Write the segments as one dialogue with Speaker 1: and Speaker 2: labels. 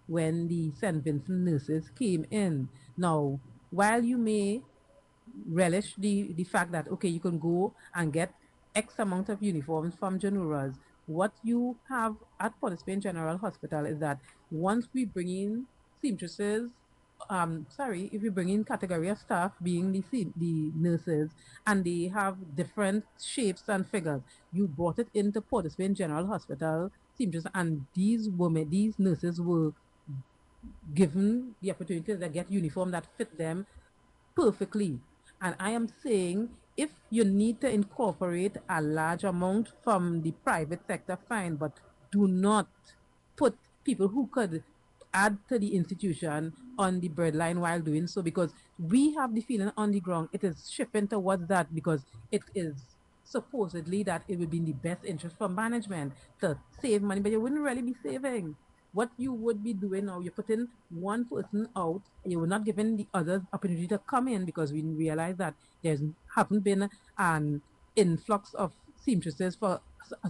Speaker 1: when the St. Vincent nurses came in. Now, while you may relish the fact that, okay, you can go and get X amount of uniforms from Januras, what you have at Port of Spain General Hospital is that once we bring in seamstresses, sorry, if you bring in category of staff being the nurses, and they have different shapes and figures, you brought it into Port of Spain General Hospital seamstresses, and these women, these nurses were given the opportunity to get uniform that fit them perfectly. And I am saying if you need to incorporate a large amount from the private sector, fine, but do not put people who could add to the institution on the breadline while doing so, because we have the feeling on the ground it is shifting towards that, because it is supposedly that it would be in the best interest for management to save money, but you wouldn't really be saving. What you would be doing now, you're putting one person out, you were not giving the others opportunity to come in, because we realize that there's haven't been an influx of seamstresses for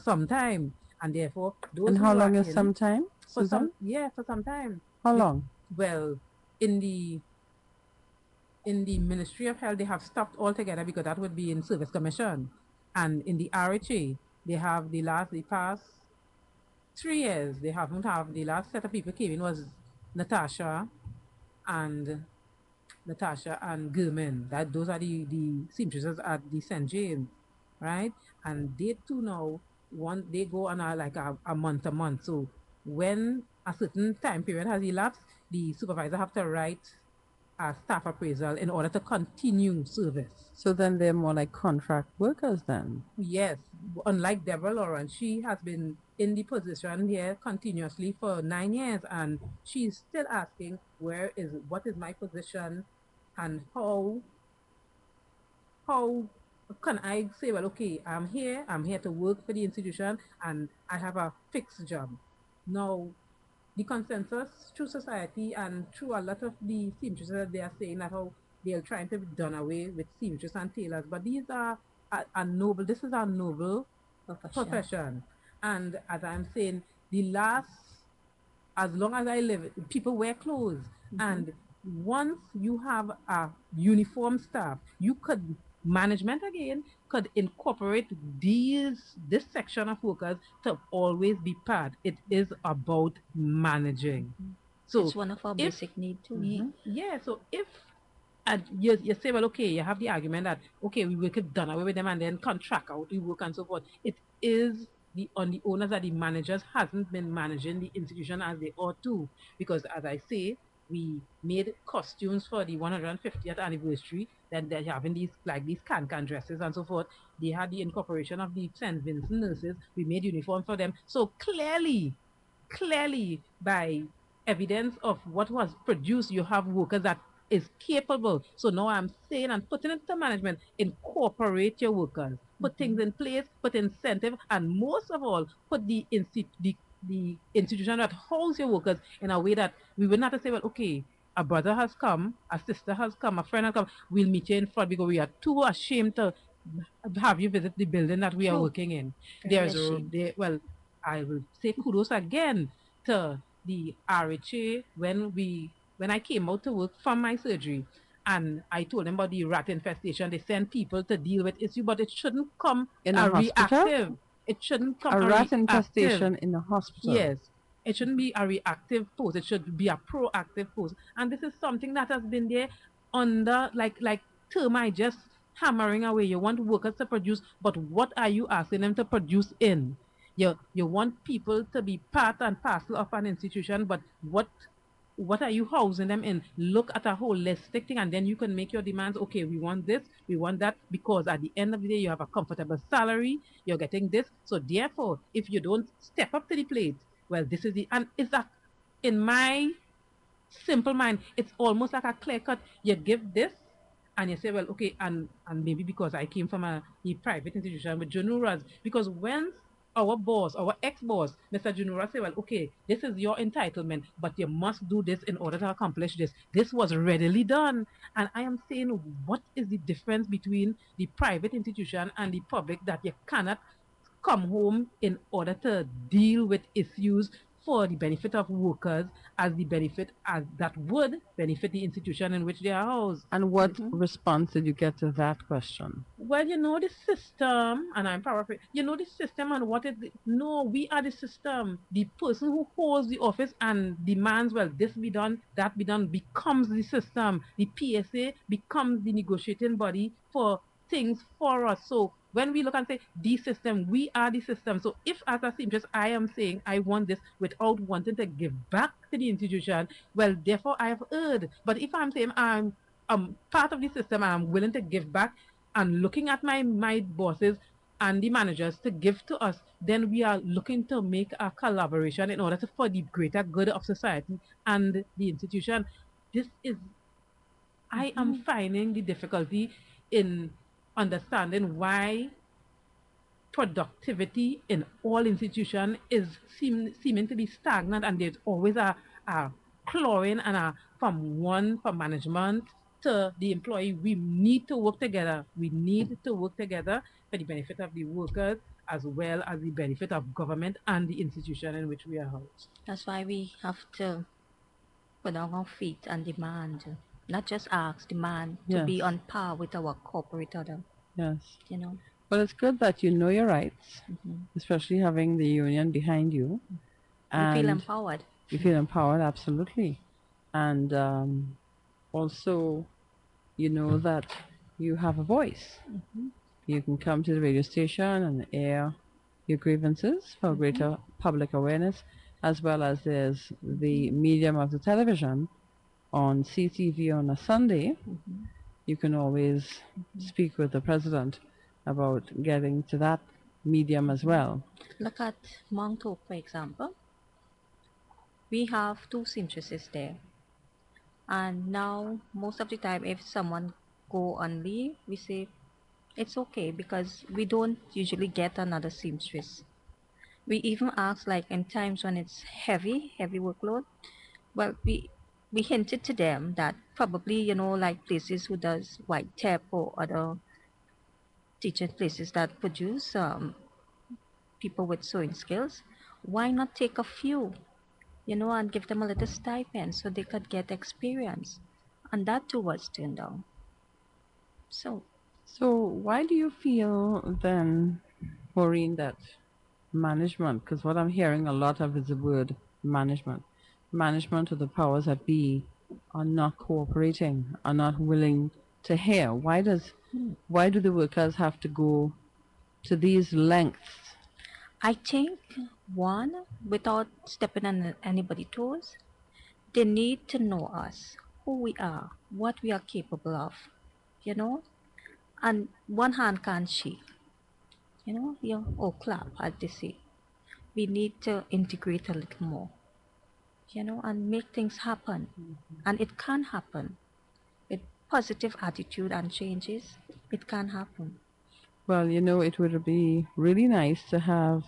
Speaker 1: some time, and therefore those
Speaker 2: And how
Speaker 1: who are
Speaker 2: long is
Speaker 1: in
Speaker 2: some time,
Speaker 1: for some,
Speaker 2: Susan?
Speaker 1: yeah, for some time.
Speaker 2: How
Speaker 1: Be-
Speaker 2: long?
Speaker 1: well, in the Ministry of Health, they have stopped altogether because that would be in Service Commission, and in the RHA, they have the past 3 years, they haven't have the last set of people came in was Natasha and Natasha and Gilman. That those are the seamstresses at the St. James, right? And they too now they go on a month a month. So when a certain time period has elapsed, the supervisor have to write a staff appraisal in order to continue service.
Speaker 2: So then they're more like contract workers then.
Speaker 1: Yes, unlike Deborah Lawrence, she has been in the position here continuously for 9 years, and she's still asking what is my position, and how can I say, well, okay, I'm here to work for the institution, and I have a fixed job. Now, the consensus through society and through a lot of the seamstresses, they are saying that how they are trying to be done away with seamstresses and tailors, but these are a noble. This is a noble profession, and as I'm saying, the last as long as I live, people wear clothes. And once you have a uniform staff, you could management again could incorporate this section of workers to always be part. It is about managing. So
Speaker 3: It's one of our
Speaker 1: if
Speaker 3: basic need too.
Speaker 1: yeah, so if and you say, well, okay, you have the argument that okay, we work it done away with them and then contract out the work and so forth. It is the on the owners that the managers hasn't been managing the institution as they ought to, because as I say, we made costumes for the 150th anniversary. Then they're having these can dresses and so forth. They had the incorporation of the St. Vincent nurses. We made uniforms for them. So clearly by evidence of what was produced, you have workers that is capable. So now I'm saying and putting it to management, incorporate your workers, put things in place, put incentive, and most of all, put the institution that holds your workers in a way that we will not have to say, well, okay, a brother has come, a sister has come, a friend has come, we'll meet you in front because we are too ashamed to have you visit the building that we are
Speaker 3: True.
Speaker 1: working in.
Speaker 3: Very ashamed.
Speaker 1: Well, I will say kudos again to the RHA when I came out to work from my surgery, and I told them about the rat infestation. They send people to deal with issue, but it shouldn't come
Speaker 2: In a
Speaker 1: a
Speaker 2: hospital?
Speaker 1: reactive. It shouldn't come
Speaker 2: A
Speaker 1: a
Speaker 2: rat
Speaker 1: reactive.
Speaker 2: infestation in a hospital.
Speaker 1: Yes. It shouldn't be a reactive post. It should be a proactive post. And this is something that has been there under like termite just hammering away. You want workers to produce, but what are you asking them to produce in? You want people to be part and parcel of an institution, but what are you housing them in? Look at a holistic thing, and then you can make your demands. Okay, we want this, we want that, because at the end of the day, you have a comfortable salary, you're getting this. So therefore, if you don't step up to the plate, well, this is the and it's a in my simple mind, it's almost like a clear cut. You give this, and you say, well, okay, and maybe because I came from a private institution with Junuras, because when our boss, our ex-boss, Mr. Junura, say, well, okay, this is your entitlement, but you must do this in order to accomplish this. This was readily done. And I am saying, what is the difference between the private institution and the public that you cannot come home in order to deal with issues for the benefit of workers as the benefit as that would benefit the institution in which they are housed.
Speaker 2: And what response did you get to that question?
Speaker 1: Well, the system, and I'm paraphrasing, the system and what it, no, we are the system. The person who holds the office and demands, well, this be done, that be done, becomes the system. The PSA becomes the negotiating body for things for us. So when we look and say the system, we are the system. So if as a seamstress, I am saying I want this without wanting to give back to the institution, well, therefore I have erred. But if I'm saying I'm part of the system and I'm willing to give back, and looking at my bosses and the managers to give to us, then we are looking to make a collaboration in order to for the greater good of society and the institution. This is I am finding the difficulty in understanding why productivity in all institutions is seeming to be stagnant, and there's always a clawing and from management to the employee. We need to work together. We need to work together for the benefit of the workers as well as the benefit of government and the institution in which we are housed.
Speaker 3: That's why we have to put on our feet and demand, not just ask, demand to be on par with our corporate other.
Speaker 2: Yes.
Speaker 3: You know.
Speaker 2: Well, it's good that you know your rights, especially having the union behind you.
Speaker 3: And you feel empowered.
Speaker 2: You feel empowered, absolutely. And also, you know that you have a voice. You can come to the radio station and air your grievances for greater public awareness, as well as there's the medium of the television on CTV on a Sunday. You can always speak with the president about getting to that medium as well.
Speaker 3: Look at Mount Hope, for example. We have 2 seamstresses there. And now, most of the time, if someone go on leave, we say, it's okay, because we don't usually get another seamstress. We even ask, like in times when it's heavy workload, well, we hinted to them that probably, like places who does white tape or other teaching places that produce people with sewing skills, why not take a few, and give them a little stipend so they could get experience? And that too was turned down. So
Speaker 2: why do you feel then, Maureen, that management, because what I'm hearing a lot of is the word management of the powers that be are not cooperating, are not willing to hear? Why do the workers have to go to these lengths?
Speaker 3: I think, one, without stepping on anybody's toes, they need to know us, who we are, what we are capable of, and one hand can't shake, or clap, as they say. We need to integrate a little more, and make things happen. And it can happen. With positive attitude and changes, it can happen.
Speaker 2: Well, it would be really nice to have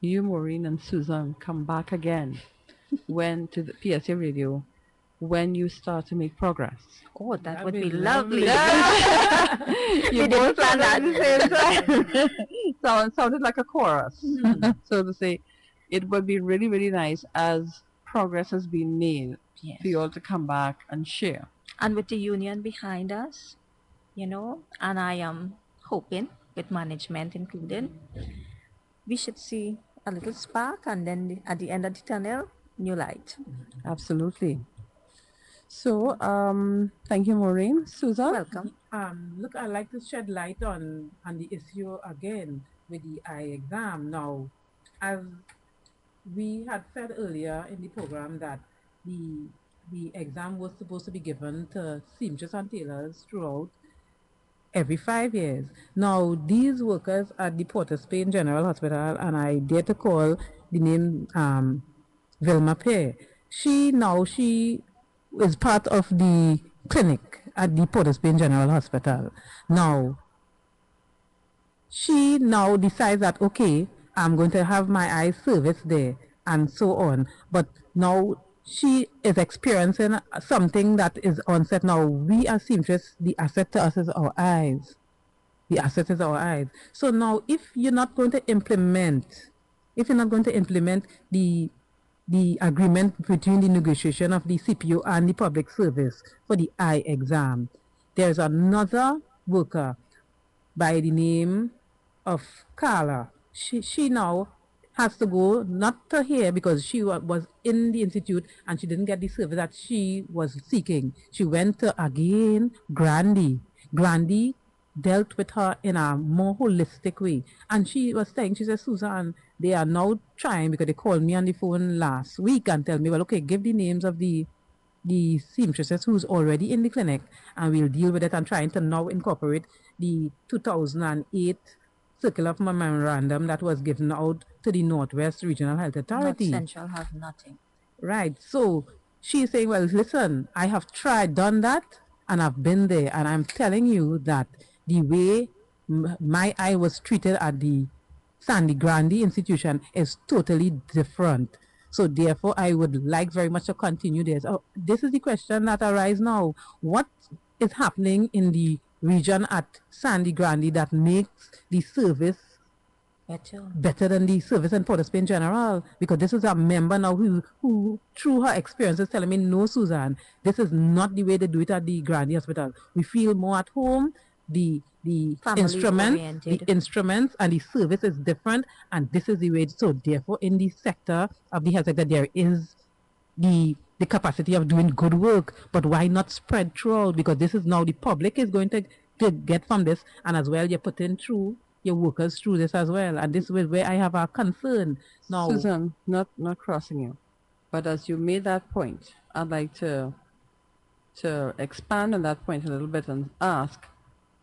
Speaker 2: you, Maureen, and Susan come back again to the PSA radio when you start to make progress.
Speaker 3: Oh, that would be lovely.
Speaker 2: You both plan at the same time. Sounded like a chorus, so to say. It would be really, really nice as progress has been made for you all to come back and share.
Speaker 3: And with the union behind us, and I am hoping, with management included, we should see a little spark, and then at the end of the tunnel, new light.
Speaker 2: Absolutely. So, thank you, Maureen. Susan?
Speaker 3: Welcome.
Speaker 1: Look, I'd like to shed light on the issue again with the eye exam. Now, as we had said earlier in the program that the exam was supposed to be given to seamstresses and tailors throughout every 5 years. Now, these workers at the Port of Spain General Hospital, and I dare to call the name Vilma Pear. She is part of the clinic at the Port of Spain General Hospital. Now, she now decides that, okay, I'm going to have my eye service there and so on. But now she is experiencing something that is onset. Now, we as seamstresses, the asset to us is our eyes. The asset is our eyes. So now, if you're not going to implement the the agreement between the negotiation of the CPO and the public service for the eye exam. There's another worker by the name of Carla. She now has to go not to here because she was in the institute and she didn't get the service that she was seeking. She went to again Grandy. Grandy dealt with her in a more holistic way. And she was saying, she said, Susan, they are now trying because they called me on the phone last week and tell me, well, okay, give the names of the seamstresses who's already in the clinic and we'll deal with it and trying to now incorporate the 2008 circular of memorandum that was given out to the Northwest Regional Health
Speaker 3: North
Speaker 1: Authority.
Speaker 3: Central have nothing.
Speaker 1: Right. So she's saying, well, listen, I have done that, and I've been there, and I'm telling you that the way my eye was treated at the Sandy Grande institution is totally different. So therefore, I would like very much to continue this. Oh, this is the question that arises now. What is happening in the region at Sandy Grande that makes the service better than the service in Port of Spain general? Because this is a member now who through her experience is telling me, no, Susan, this is not the way they do it at the Grande Hospital. We feel more at home. The instruments and the service is different, and this is the way. So therefore, in the sector of the health sector, there is the capacity of doing good work, but why not spread throughout? Because this is now the public is going to get from this, and as well you're putting through your workers through this as well, and this is where I have a concern now.
Speaker 2: Susan, not crossing you, but as you made that point, I'd like to expand on that point a little bit and ask,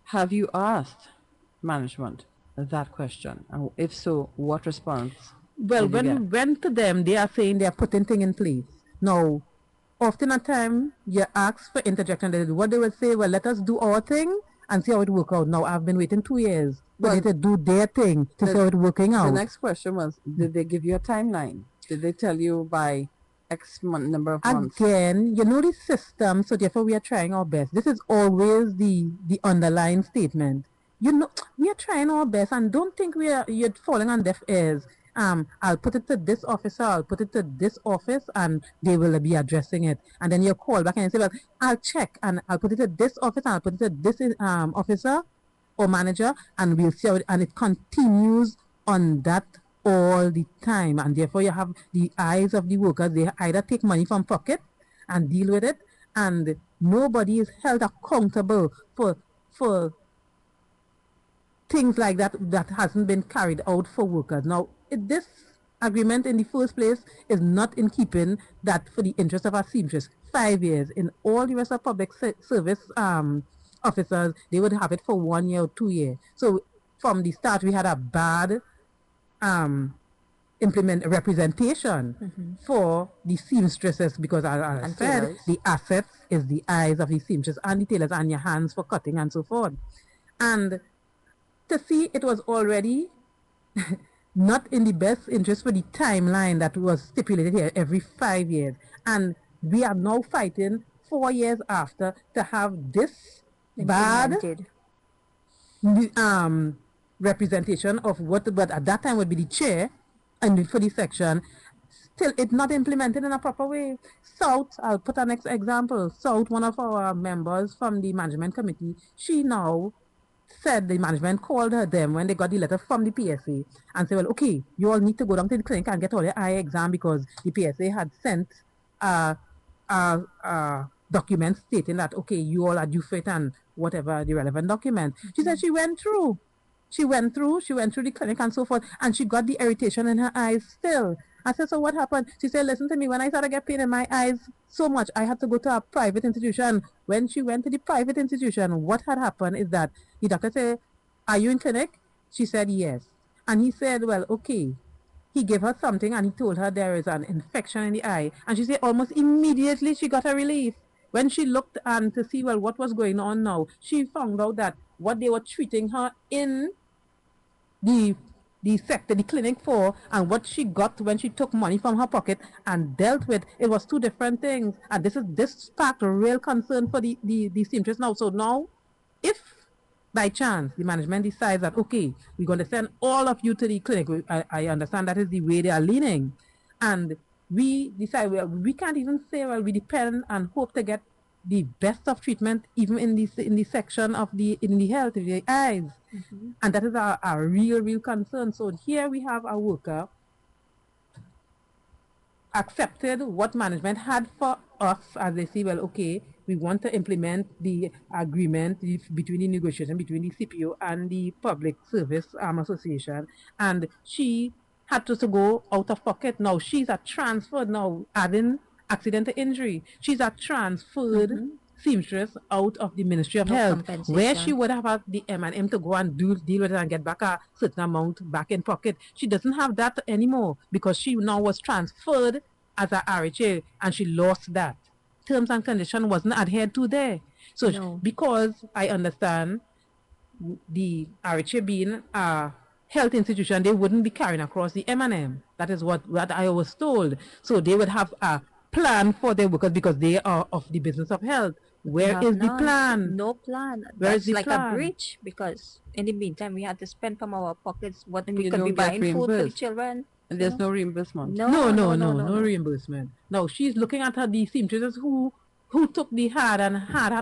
Speaker 2: have you asked management that question? And if so, what response?
Speaker 1: Well, when we went to them, they are saying they are putting things in place. Now, often at time, you ask for interjection. What they will say, well, let us do our thing and see how it work out. Now, I've been waiting 2 years for them to do their thing to see how it's working out.
Speaker 2: The next question was, did they give you a timeline? Did they tell you by X number of months?
Speaker 1: Again, you know the system, so therefore we are trying our best. This is always the underlying statement. You know, we are trying our best, and don't think you're falling on deaf ears. I'll put it to this officer, I'll put it to this office, and they will be addressing it. And then you call back and you say, well, I'll check, and I'll put it to this office, and I'll put it to this officer or manager, and we'll see how and it continues on that all the time. And therefore you have the eyes of the workers. They either take money from pocket and deal with it, and nobody is held accountable for things like that hasn't been carried out for workers. Now, this agreement in the first place is not in keeping that for the interest of our seamstress. 5 years in all the rest of public service officers, they would have it for 1 year or 2 years. So from the start, we had a bad implement representation for the seamstresses, because as I said, the assets is the eyes of the seamstress and the tailors and your hands for cutting and so forth. And to see it was already not in the best interest for the timeline that was stipulated here every 5 years. And we are now fighting 4 years after to have this bad representation of what at that time would be the chair and for the section. Still, it's not implemented in a proper way. South, I'll put an next example. South, one of our members from the management committee, she now said the management called them when they got the letter from the PSA and said, well, okay, you all need to go down to the clinic and get all your eye exam because the PSA had sent documents stating that, okay, you all are due for it and whatever the relevant document. She said she went through the clinic and so forth, and she got the irritation in her eyes still. I said, so what happened? She said, listen to me, when I started getting pain in my eyes so much, I had to go to a private institution. When she went to the private institution, what had happened is that the doctor said, are you in clinic? She said, yes. And he said, well, okay. He gave her something and he told her there is an infection in the eye. And she said almost immediately she got a relief. When she looked and to see, well, what was going on now, she found out that what they were treating her in the sector, the clinic for, and what she got when she took money from her pocket and dealt with, it was two different things. And this sparked a real concern for the seamstress now. So now, if by chance the management decides that, okay, we're going to send all of you to the clinic, I understand that is the way they are leaning, and we decide, well, we can't even say, well, we depend and hope to get the best of treatment even in the section of the health of the eyes.
Speaker 3: Mm-hmm.
Speaker 1: And that is our real concern. So here we have a worker accepted what management had for us, as they say, well, okay, we want to implement the agreement between the negotiation between the CPO and the Public Service Association, and she had to go out of pocket. Now she's a transferred, now adding accidental injury. She's a transferred
Speaker 3: Mm-hmm.
Speaker 1: seamstress out of the Ministry of
Speaker 3: No
Speaker 1: Health, where she
Speaker 3: compensation.
Speaker 1: would have had the M&M to go and deal with it and get back a certain amount back in pocket. She doesn't have that anymore because she now was transferred as a RHA and she lost that. Terms and condition wasn't adhered to there. So
Speaker 3: No.
Speaker 1: because I understand the RHA being a health institution, they wouldn't be carrying across the M&M. That is what I was told. So they would have a plan for their workers because they are of the business of health.
Speaker 3: But we
Speaker 1: Where
Speaker 3: have
Speaker 1: is the
Speaker 3: none.
Speaker 1: plan?
Speaker 3: No plan.
Speaker 1: Where is
Speaker 3: That's
Speaker 1: the
Speaker 3: like a
Speaker 1: plan?
Speaker 3: bridge because in the meantime we had to spend from our pockets what
Speaker 2: And
Speaker 3: we
Speaker 2: you
Speaker 3: could be
Speaker 2: don't get
Speaker 3: buying food for the
Speaker 2: reimbursed.
Speaker 3: children.
Speaker 2: And
Speaker 3: You
Speaker 2: there's
Speaker 3: know?
Speaker 2: no reimbursement.
Speaker 1: No,
Speaker 3: No, no,
Speaker 1: no,
Speaker 3: no,
Speaker 1: no,
Speaker 3: no,
Speaker 1: no
Speaker 3: no.
Speaker 1: reimbursement. No, she's looking at her the seamstresses who took the hard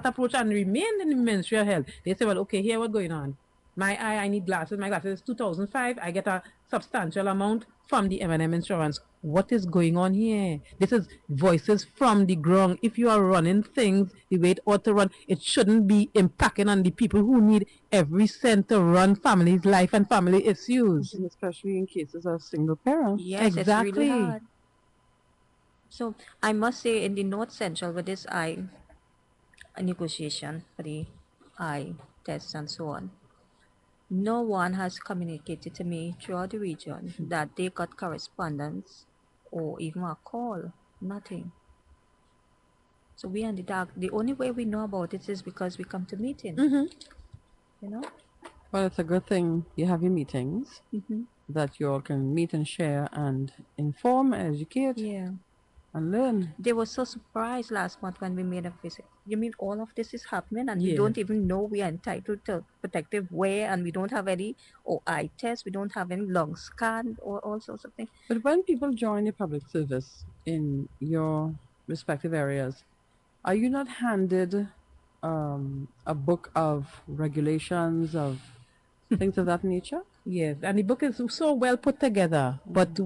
Speaker 1: approach and remained in the Ministry of Health. They say, well, okay, here what's going on. My eye, I need glasses. My glasses is 2005. I get a substantial amount from the M&M insurance. What is going on here? This is voices from the ground. If you are running things the way it ought to run, it shouldn't be impacting on the people who need every cent to run families' life and family issues.
Speaker 2: And especially in cases of single parents.
Speaker 3: Yes, it's really
Speaker 1: Exactly.
Speaker 3: hard. So I must say in the North Central with this eye negotiation for the eye tests and so on, no one has communicated to me throughout the region that they got correspondence or even a call. Nothing. So we are in the dark. The only way we know about it is because we come to meeting.
Speaker 1: Mm-hmm.
Speaker 3: You know.
Speaker 2: Well, it's a good thing you have your meetings
Speaker 3: Mm-hmm.
Speaker 2: that you all can meet and share and inform, educate,
Speaker 3: Yeah.
Speaker 2: and learn.
Speaker 3: They were so surprised last month when we made a visit. You mean all of this is happening and we
Speaker 1: Yeah.
Speaker 3: don't even know we are entitled to protective wear and we don't have any or eye test, we don't have any lung scan or all sorts of things.
Speaker 2: But when people join your public service in your respective areas, are you not handed a book of regulations, of things of that nature?
Speaker 1: Yes, and the book is so well put together, but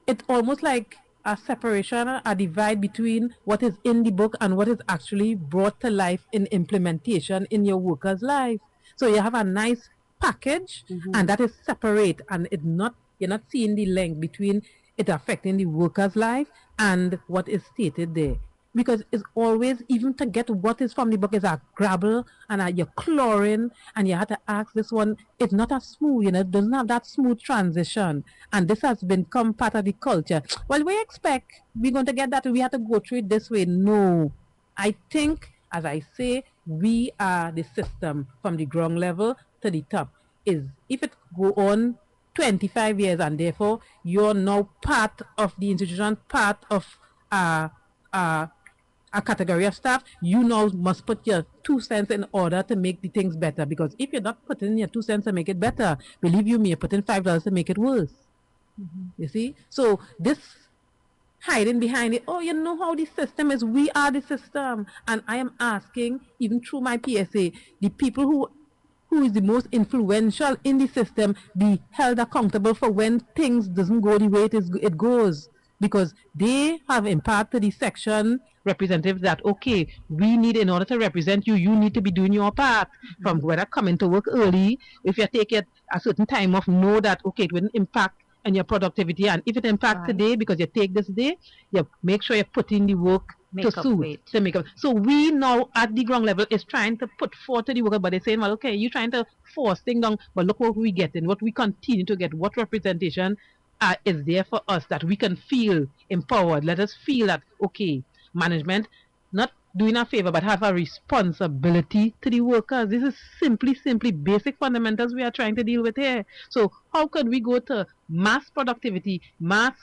Speaker 1: it's almost like a separation, a divide between what is in the book and what is actually brought to life in implementation in your worker's life. So you have a nice package, and that is separate, and it's not you're not seeing the link between it affecting the worker's life and what is stated there. Because it's always, even to get what is from the book is a grabble and you're clawing and you have to ask this one. It's not as smooth, it doesn't have that smooth transition. And this has become part of the culture. Well, we expect we're going to get that. We have to go through it this way. No. I think, as I say, we are the system from the ground level to the top. Is if it go on 25 years and therefore you're now part of the institution, part of uh, uh, a category of staff, you now must put your 2 cents in order to make the things better. Because if you're not putting your 2 cents to make it better, believe you me, you're putting $5 to make it worse. You see? So this hiding behind it, oh, you know how the system is. We are the system. And I am asking, even through my PSA, the people who is the most influential in the system be held accountable for when things doesn't go the way it goes, because they have imparted the section representatives that okay, we need, in order to represent you, you need to be doing your part, from whether coming to work early, if you take it a certain time off, know that okay, it wouldn't impact on your productivity, and if it impacts
Speaker 3: Right.
Speaker 1: today because you take this day, you make sure you put in the work
Speaker 3: Make
Speaker 1: to
Speaker 3: up
Speaker 1: suit,
Speaker 3: weight.
Speaker 1: to make up. So we now at the ground level is trying to put forth to the worker, but they're saying, well, okay, you're trying to force things down, but look what we get and what we continue to get, what representation is there for us that we can feel empowered. Let us feel that, okay, management not doing a favor but have a responsibility to the workers. This is simply basic fundamentals we are trying to deal with here. So how could we go to mass productivity, mass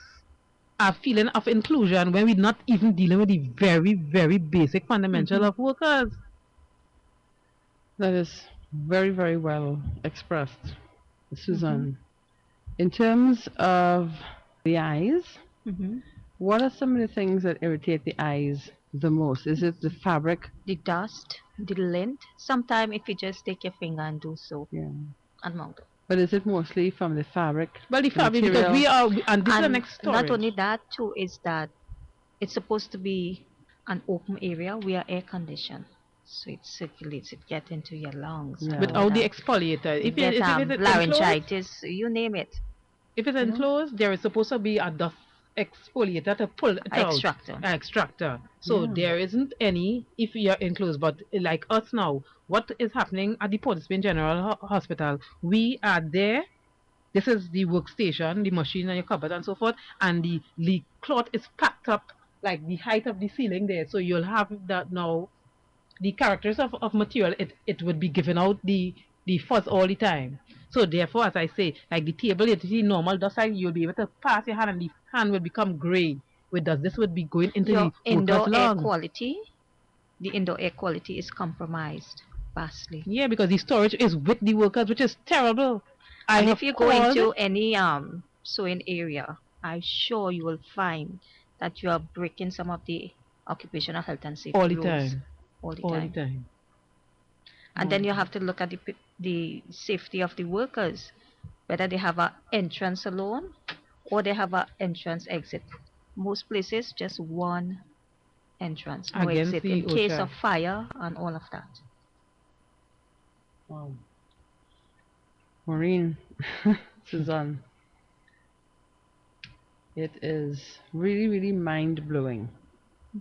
Speaker 1: a feeling of inclusion when we're not even dealing with the very basic fundamental
Speaker 3: Mhm.
Speaker 1: of workers?
Speaker 2: That is very, very well expressed,
Speaker 3: Mhm.
Speaker 2: Susan. In terms of the eyes,
Speaker 3: Mhm.
Speaker 2: What are some of the things that irritate the eyes the most? Is it the fabric?
Speaker 3: The dust, the lint. Sometimes if you just take your finger and do so
Speaker 2: Yeah.
Speaker 3: and mount it.
Speaker 2: But is it mostly from the fabric,
Speaker 1: Well, the
Speaker 2: the
Speaker 1: fabric, because
Speaker 2: material?
Speaker 1: we are, and this is the
Speaker 3: And
Speaker 1: next
Speaker 3: not
Speaker 1: storage.
Speaker 3: only that too is that it's supposed to be an open area. We are air conditioned. So it circulates, it gets into your lungs and all
Speaker 2: Yeah.
Speaker 1: Without the
Speaker 3: that.
Speaker 1: exfoliator.
Speaker 3: You
Speaker 1: If
Speaker 3: get
Speaker 1: it is enclosed,
Speaker 3: laryngitis, you name it,
Speaker 1: if it's
Speaker 3: you know.
Speaker 1: enclosed, there is supposed to be a dust exfoliator to pull it out,
Speaker 3: Extractor.
Speaker 1: extractor. So
Speaker 2: Yeah.
Speaker 1: there isn't any if you're enclosed. But like us now, what is happening at the Port of Spain General Hospital? We are there. This is the workstation, the machine and your cupboard and so forth, and the cloth is packed up like the height of the ceiling there. So you'll have that now the characters of material, it would be given out the fuzz all the time. So therefore, as I say, like the table, you see normal dust, like you'll be able to pass your hand and the hand will become gray with dust. This would be going into
Speaker 3: Your
Speaker 1: the worker's lungs.
Speaker 3: the indoor air quality is compromised vastly.
Speaker 1: Yeah, because the storage is with the workers, which is terrible. I
Speaker 3: And if
Speaker 1: have
Speaker 3: you go
Speaker 1: called
Speaker 3: into any sewing area, I'm sure you will find that you are breaking some of the occupational health and
Speaker 1: all
Speaker 3: safety
Speaker 1: the
Speaker 3: rules
Speaker 1: time,
Speaker 3: all the
Speaker 1: all the
Speaker 3: time.
Speaker 1: time,
Speaker 3: And
Speaker 1: all the
Speaker 3: then you
Speaker 1: time.
Speaker 3: have to look at the safety of the workers, whether they have an entrance alone or they have an entrance exit. Most places just one entrance, no
Speaker 1: Against
Speaker 3: exit, in
Speaker 1: the
Speaker 3: case
Speaker 1: OSHA.
Speaker 3: of fire and all of that.
Speaker 2: Wow. Maureen, Suzanne, it is really, really mind blowing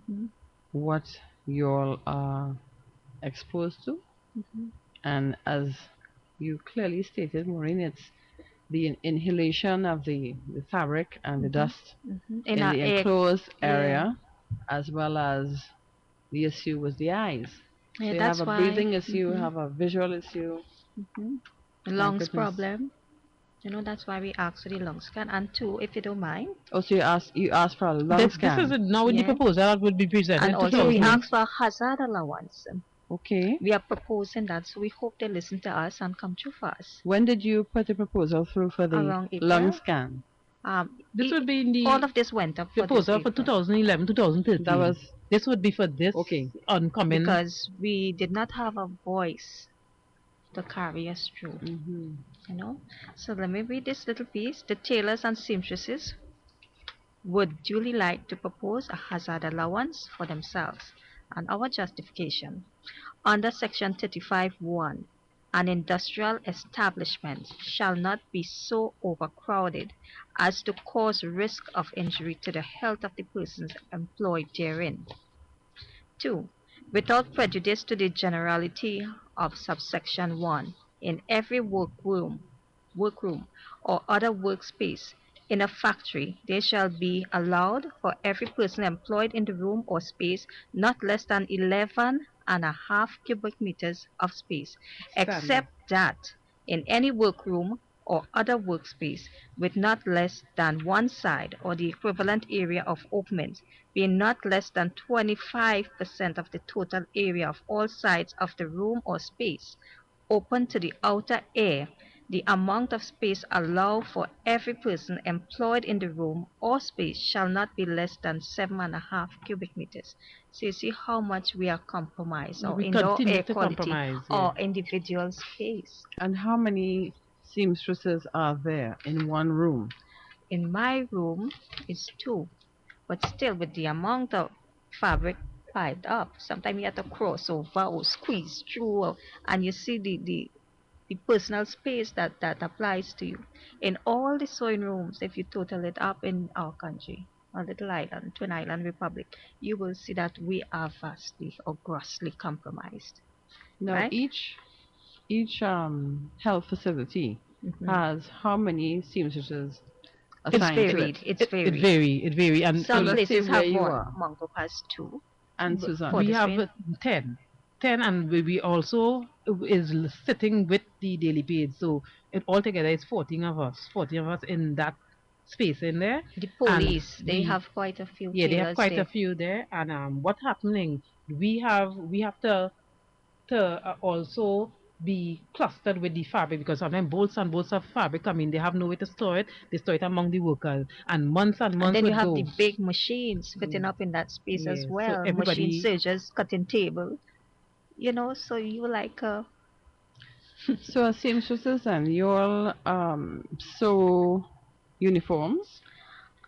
Speaker 3: Hmm.
Speaker 2: what you all are exposed to.
Speaker 3: Hmm.
Speaker 2: And as you clearly stated, Maureen, it's the inhalation of the fabric and the
Speaker 3: Hmm.
Speaker 2: dust
Speaker 3: Hmm. In
Speaker 2: in
Speaker 3: our
Speaker 2: the
Speaker 3: air,
Speaker 2: enclosed
Speaker 3: yeah,
Speaker 2: area, as well as the issue with the eyes.
Speaker 3: yeah,
Speaker 2: So you have
Speaker 3: that's
Speaker 2: a
Speaker 3: why.
Speaker 2: breathing issue, you
Speaker 3: Hmm.
Speaker 2: have a visual issue.
Speaker 3: Hmm.
Speaker 2: My
Speaker 3: Lungs
Speaker 2: goodness.
Speaker 3: problem. That's why we ask for the lung scan. And two, if you don't mind,
Speaker 2: Oh, so you asked for a lung
Speaker 1: This is
Speaker 2: scan.
Speaker 1: now the
Speaker 3: yeah.
Speaker 1: proposal that will be
Speaker 3: And
Speaker 1: presented to
Speaker 3: also we
Speaker 2: Okay.
Speaker 1: council.
Speaker 3: ask for a hazard allowance.
Speaker 2: Okay.
Speaker 3: We are proposing that, so we hope they listen to us and come through for us.
Speaker 2: When did you put the proposal through for the
Speaker 3: Around
Speaker 2: lung
Speaker 3: April,
Speaker 2: scan?
Speaker 1: This would be in
Speaker 3: all
Speaker 1: the
Speaker 3: of this went up for this
Speaker 1: proposal for
Speaker 3: April
Speaker 1: 2011,
Speaker 2: That
Speaker 1: 2013.
Speaker 2: was
Speaker 1: This would be for this
Speaker 2: okay.
Speaker 1: oncoming.
Speaker 3: because we did not have a voice to carry us through.
Speaker 2: Hmm.
Speaker 3: So let me read this little piece. The tailors and seamstresses would duly like to propose a hazard allowance for themselves and our justification. Under Section 35(1), an industrial establishment shall not be so overcrowded as to cause risk of injury to the health of the persons employed therein. 2. Without prejudice to the generality of subsection 1, in every workroom or other workspace in a factory, there shall be allowed for every person employed in the room or space not less than 11.5 cubic meters of space,
Speaker 1: Standard.
Speaker 3: except that in any workroom or other workspace with not less than one side or the equivalent area of openings being not less than 25% of the total area of all sides of the room or space open to the outer air, the amount of space allowed for every person employed in the room or space shall not be less than 7.5 cubic meters. So you see how much we are compromised, or
Speaker 1: We
Speaker 3: indoor
Speaker 1: continue
Speaker 3: air
Speaker 1: to
Speaker 3: quality,
Speaker 1: compromise, yeah.
Speaker 3: or individual space.
Speaker 2: And how many seamstresses are there in one room?
Speaker 3: In my room is two, but still with the amount of fabric piled up, sometimes you have to cross over or squeeze through, and you see the personal space that applies to you. In all the sewing rooms, if you total it up in our country, a little island, Twin Island Republic, you will see that we are vastly or grossly compromised,
Speaker 2: Now
Speaker 3: right?
Speaker 2: each health facility
Speaker 3: Hmm.
Speaker 2: has how many seamstresses
Speaker 3: It's
Speaker 2: assigned to it?
Speaker 3: varied. It's varied.
Speaker 1: It vary, and
Speaker 2: So
Speaker 3: Some
Speaker 2: let's say
Speaker 3: places
Speaker 2: where
Speaker 3: have
Speaker 2: you
Speaker 3: one.
Speaker 2: are.
Speaker 3: Mongo has two.
Speaker 2: And
Speaker 3: For
Speaker 2: Suzanne.
Speaker 1: we
Speaker 3: the
Speaker 1: have
Speaker 3: Spain,
Speaker 1: 10, 10, and we also is sitting with the daily paid. So it altogether is 14 of us in that space in there,
Speaker 3: the
Speaker 1: and
Speaker 3: police, they
Speaker 1: the
Speaker 3: have quite a few
Speaker 1: yeah, they have
Speaker 3: tailors
Speaker 1: quite a
Speaker 3: there.
Speaker 1: few there. And what's happening? We have to also be clustered with the fabric because sometimes bolts and bolts of fabric come in. They have nowhere to store it. They store it among the workers, and
Speaker 3: And
Speaker 1: months
Speaker 3: then you
Speaker 1: would
Speaker 3: have the
Speaker 1: go.
Speaker 3: big machines fitting
Speaker 1: Mm,
Speaker 3: up in that space as
Speaker 1: yeah. So
Speaker 3: well. Machine
Speaker 1: everybody,
Speaker 3: sergers, cutting table, so you like
Speaker 2: So as seamstresses and you all sew uniforms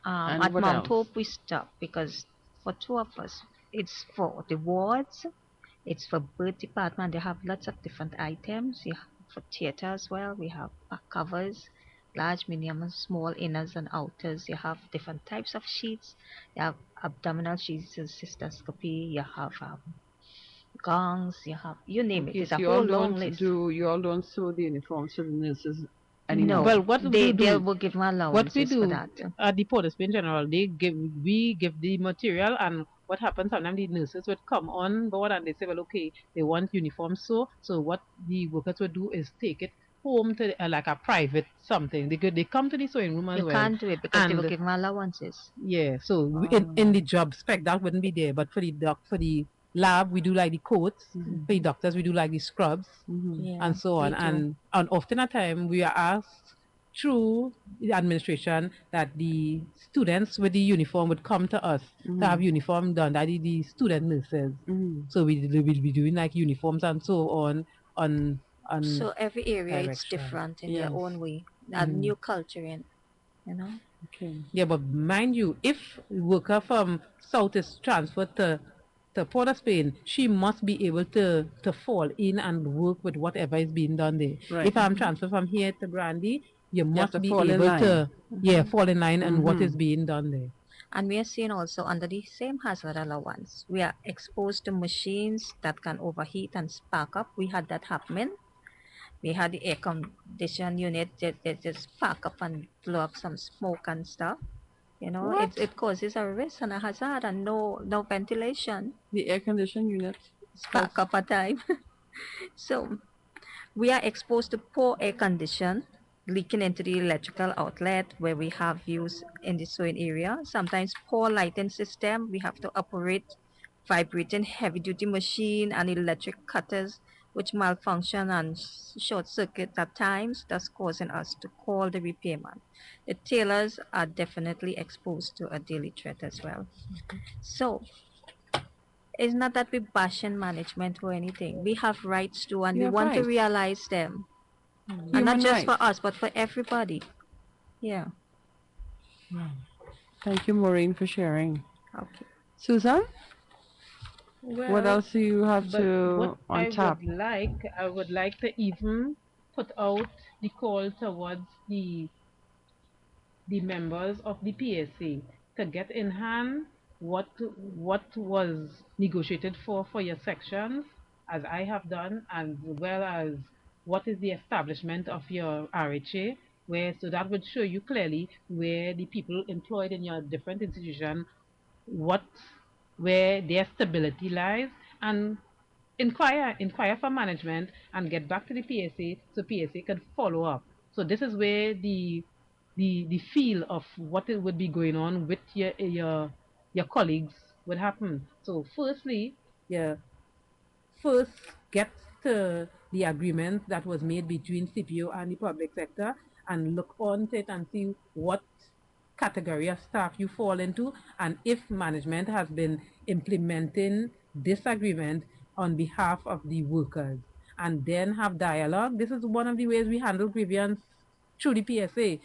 Speaker 2: and
Speaker 3: at
Speaker 2: what
Speaker 3: Mount
Speaker 2: else?
Speaker 3: Hope we stop because for two of us, it's for the wards, it's for birth department. They have lots of different items. You have for theater as well. We have covers, large, medium, and small inners and outers. You have different types of sheets. You have abdominal sheets, cystoscopy. You have gongs. You have you name it.
Speaker 2: Okay,
Speaker 3: It's
Speaker 2: so
Speaker 3: a whole long list.
Speaker 2: you all don't sew the uniforms for the nurses
Speaker 3: No,
Speaker 2: anymore.
Speaker 1: well, what we
Speaker 3: they
Speaker 1: do,
Speaker 3: will give
Speaker 1: what we
Speaker 3: allowances for
Speaker 1: do
Speaker 3: that.
Speaker 1: at the Port in general, we give the material, and what happens sometimes the nurses would come on board and they say, well, okay, they want uniforms, so what the workers would do is take it home to like a private something. They come to the sewing room as
Speaker 3: You
Speaker 1: well,
Speaker 3: can't do it because they will
Speaker 1: and
Speaker 3: give allowances.
Speaker 1: yeah, so in
Speaker 2: Oh.
Speaker 1: the job spec that wouldn't be there, but for the lab we do like the coats,
Speaker 2: Mhm.
Speaker 1: for the doctors we do like the scrubs
Speaker 2: Mhm.
Speaker 3: Yeah,
Speaker 1: and so
Speaker 3: we
Speaker 1: on.
Speaker 3: do.
Speaker 1: And often at time we are asked through the administration that the students with the uniform would come to us to have
Speaker 2: Mhm.
Speaker 1: uniform done, that is the student nurses.
Speaker 2: Mhm.
Speaker 1: So we will be doing like uniforms and so on on
Speaker 3: So every area it's
Speaker 1: direction.
Speaker 3: different in their
Speaker 2: Yes.
Speaker 3: own way. That
Speaker 1: Mhm.
Speaker 3: new culture in.
Speaker 2: Okay.
Speaker 1: Yeah, but mind you, if worker from South is transferred to Port of Spain, she must be able to fall in and work with whatever is being done there.
Speaker 2: Right.
Speaker 1: If I'm
Speaker 3: Hmm.
Speaker 1: transferred from here to Brandy, you
Speaker 2: You have
Speaker 1: must
Speaker 2: to
Speaker 1: be
Speaker 2: fall in
Speaker 1: able
Speaker 2: line.
Speaker 1: to, yeah,
Speaker 3: Hmm.
Speaker 1: fall in line and what is
Speaker 2: Mhm.
Speaker 1: being done there.
Speaker 3: And we are seeing also under the same hazard allowance, we are exposed to machines that can overheat and spark up. We had that happening. We had the air condition unit that just spark up and blow up some smoke and stuff.
Speaker 2: What?
Speaker 3: It causes a risk and a hazard and no ventilation.
Speaker 2: The air conditioned unit has.
Speaker 3: Spark up a time. So we are exposed to poor air condition leaking into the electrical outlet where we have views in the sewing area. Sometimes poor lighting system. We have to operate vibrating heavy duty machine and electric cutters which malfunction and short circuit at times, thus causing us to call the repairman. The tailors are definitely exposed to a daily threat as well. So it's not that we bashing management or anything. We have rights too, and
Speaker 2: You
Speaker 3: we
Speaker 2: have
Speaker 3: want to
Speaker 2: rights.
Speaker 3: realize them. And not
Speaker 2: Human
Speaker 3: just for
Speaker 2: rights.
Speaker 3: us, but for everybody. Yeah.
Speaker 2: Thank you, Maureen, for sharing.
Speaker 3: Okay.
Speaker 2: Susan, what
Speaker 1: Well,
Speaker 2: else do you have
Speaker 1: but what
Speaker 2: to on tap?
Speaker 1: I would like to even put out the call towards the members of the PSA to get in hand what was negotiated for your sections, as I have done, as well as what is the establishment of your RHA, where so that would show you clearly where the people employed in your different institution, what where their stability lies, and inquire for management and get back to the PSA so PSA can follow up. So this is where the feel of what it would be going on with your colleagues would happen. So firstly, yeah, first get to the agreement that was made between CPO and the public sector and look onto it and see what category of staff you fall into and if management has been implementing this agreement on behalf of the workers and then have dialogue. This is one of the ways we handle grievance through the PSA.